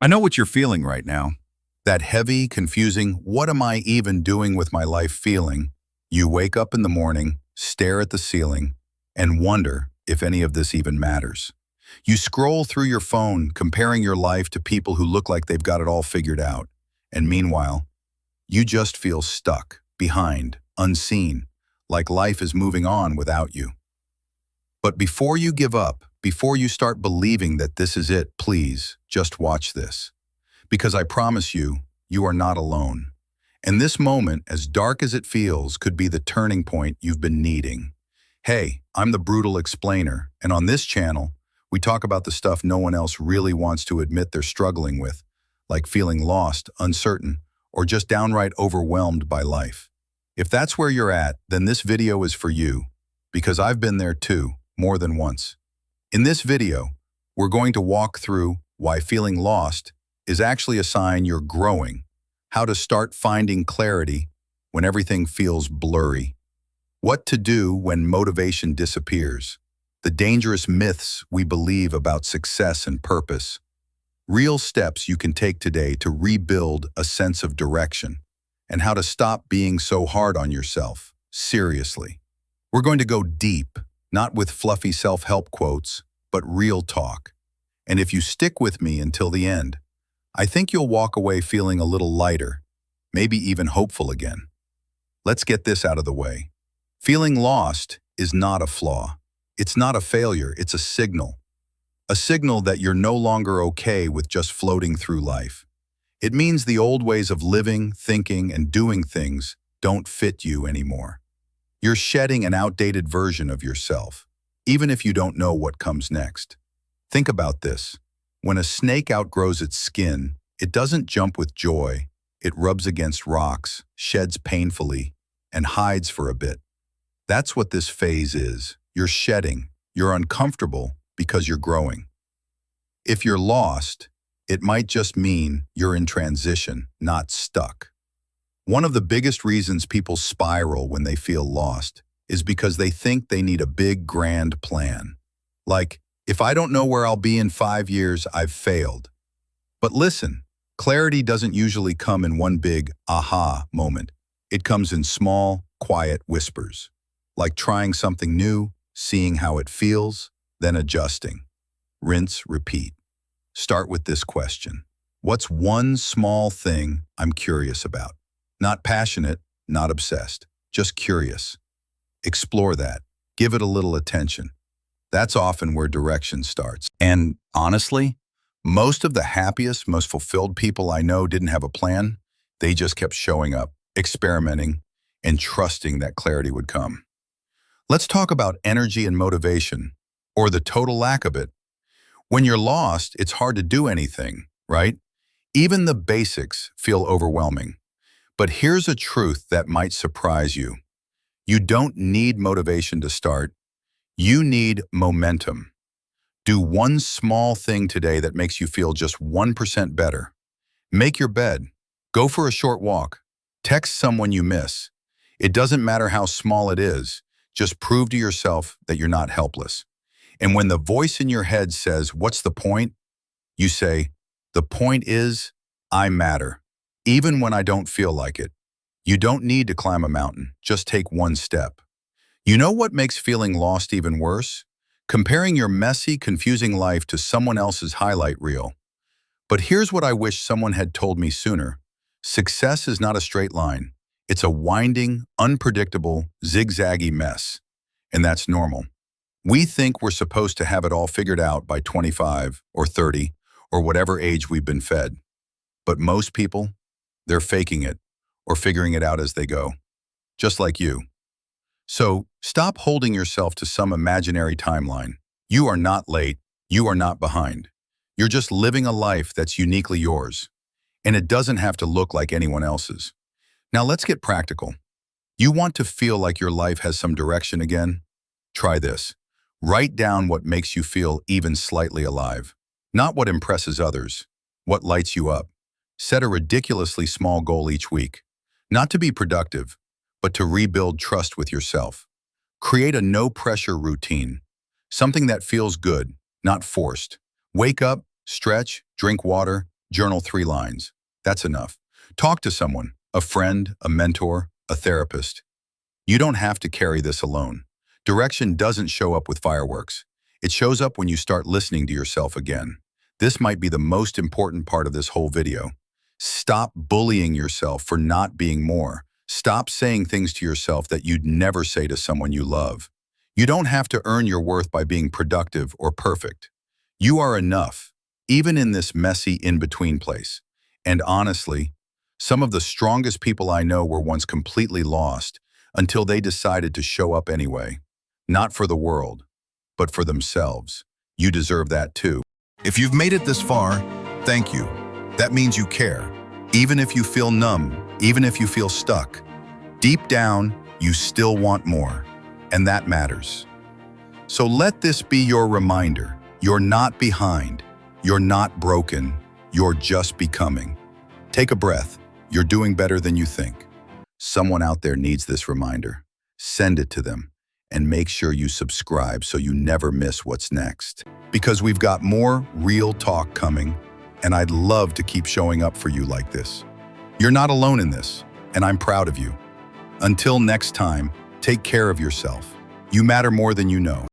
I know what you're feeling right now. That heavy, confusing, what am I even doing with my life feeling. You wake up in the morning, stare at the ceiling, and wonder if any of this even matters. You scroll through your phone, comparing your life to people who look like they've got it all figured out. And meanwhile, you just feel stuck, behind, unseen, like life is moving on without you. But before you give up, before you start believing that this is it, please just watch this. Because I promise you, you are not alone. And this moment, as dark as it feels, could be the turning point you've been needing. Hey, I'm the Brutal Explainer, and on this channel, we talk about the stuff no one else really wants to admit they're struggling with, like feeling lost, uncertain, or just downright overwhelmed by life. If that's where you're at, then this video is for you, because I've been there too, more than once. In this video, we're going to walk through why feeling lost is actually a sign you're growing, how to start finding clarity when everything feels blurry, what to do when motivation disappears, the dangerous myths we believe about success and purpose, real steps you can take today to rebuild a sense of direction, and how to stop being so hard on yourself. Seriously. We're going to go deep, not with fluffy self-help quotes, but real talk. And if you stick with me until the end, I think you'll walk away feeling a little lighter, maybe even hopeful again. Let's get this out of the way. Feeling lost is not a flaw. It's not a failure, it's a signal. A signal that you're no longer okay with just floating through life. It means the old ways of living, thinking, and doing things don't fit you anymore. You're shedding an outdated version of yourself, even if you don't know what comes next. Think about this. When a snake outgrows its skin, it doesn't jump with joy. It rubs against rocks, sheds painfully, and hides for a bit. That's what this phase is. You're shedding. You're uncomfortable because you're growing. If you're lost, it might just mean you're in transition, not stuck. One of the biggest reasons people spiral when they feel lost is because they think they need a big, grand plan. Like, if I don't know where I'll be in 5 years, I've failed. But listen, clarity doesn't usually come in one big aha moment. It comes in small, quiet whispers, like trying something new, seeing how it feels, then adjusting. Rinse, repeat. Start with this question. What's one small thing I'm curious about? Not passionate, not obsessed, just curious. Explore that. Give it a little attention. That's often where direction starts. And honestly, most of the happiest, most fulfilled people I know didn't have a plan. They just kept showing up, experimenting, and trusting that clarity would come. Let's talk about energy and motivation, or the total lack of it. When you're lost, it's hard to do anything, right? Even the basics feel overwhelming. But here's a truth that might surprise you. You don't need motivation to start. You need momentum. Do one small thing today that makes you feel just 1% better. Make your bed. Go for a short walk. Text someone you miss. It doesn't matter how small it is. Just prove to yourself that you're not helpless. And when the voice in your head says, "What's the point?" you say, "The point is, I matter." Even when I don't feel like it. You don't need to climb a mountain. Just take one step. You know what makes feeling lost even worse? Comparing your messy, confusing life to someone else's highlight reel. But here's what I wish someone had told me sooner. Success is not a straight line. It's a winding, unpredictable, zigzaggy mess. And that's normal. We think we're supposed to have it all figured out by 25 or 30 or whatever age we've been fed. But most people, they're faking it or figuring it out as they go. Just like you. So stop holding yourself to some imaginary timeline. You are not late. You are not behind. You're just living a life that's uniquely yours. And it doesn't have to look like anyone else's. Now let's get practical. You want to feel like your life has some direction again? Try this. Write down what makes you feel even slightly alive. Not what impresses others. What lights you up. Set a ridiculously small goal each week. Not to be productive, but to rebuild trust with yourself. Create a no-pressure routine, something that feels good, not forced. Wake up, stretch, drink water, Journal 3 lines. That's enough. Talk to someone, a friend, a mentor, a therapist. You don't have to carry this alone. Direction doesn't show up with fireworks. It shows up when you start listening to yourself again. This might be the most important part of this whole video. Stop bullying yourself for not being more. Stop saying things to yourself that you'd never say to someone you love. You don't have to earn your worth by being productive or perfect. You are enough, even in this messy in-between place. And honestly, some of the strongest people I know were once completely lost until they decided to show up anyway. Not for the world, but for themselves. You deserve that too. If you've made it this far, thank you. That means you care. Even if you feel numb, even if you feel stuck, deep down, you still want more. And that matters. So let this be your reminder. You're not behind. You're not broken. You're just becoming. Take a breath. You're doing better than you think. Someone out there needs this reminder. Send it to them. And make sure you subscribe so you never miss what's next. Because we've got more real talk coming, and I'd love to keep showing up for you like this. You're not alone in this, and I'm proud of you. Until next time, take care of yourself. You matter more than you know.